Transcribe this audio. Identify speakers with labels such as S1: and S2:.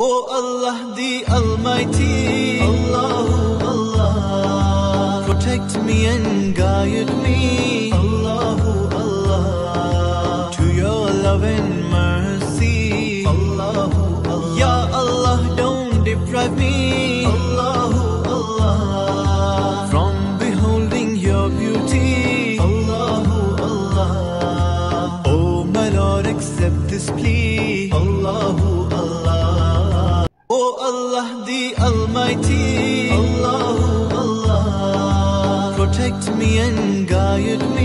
S1: Oh Allah the Almighty, Allahu Allah, protect me and guide me, Allahu Allah, to your love and mercy, Allahu Allah. Ya Allah, don't deprive me, Allahu Allah, from beholding your beauty, Allahu Allah. Oh my Lord, accept this plea, Allahu Allah. Oh Allah the Almighty, Allahu Allah, protect me and guide me,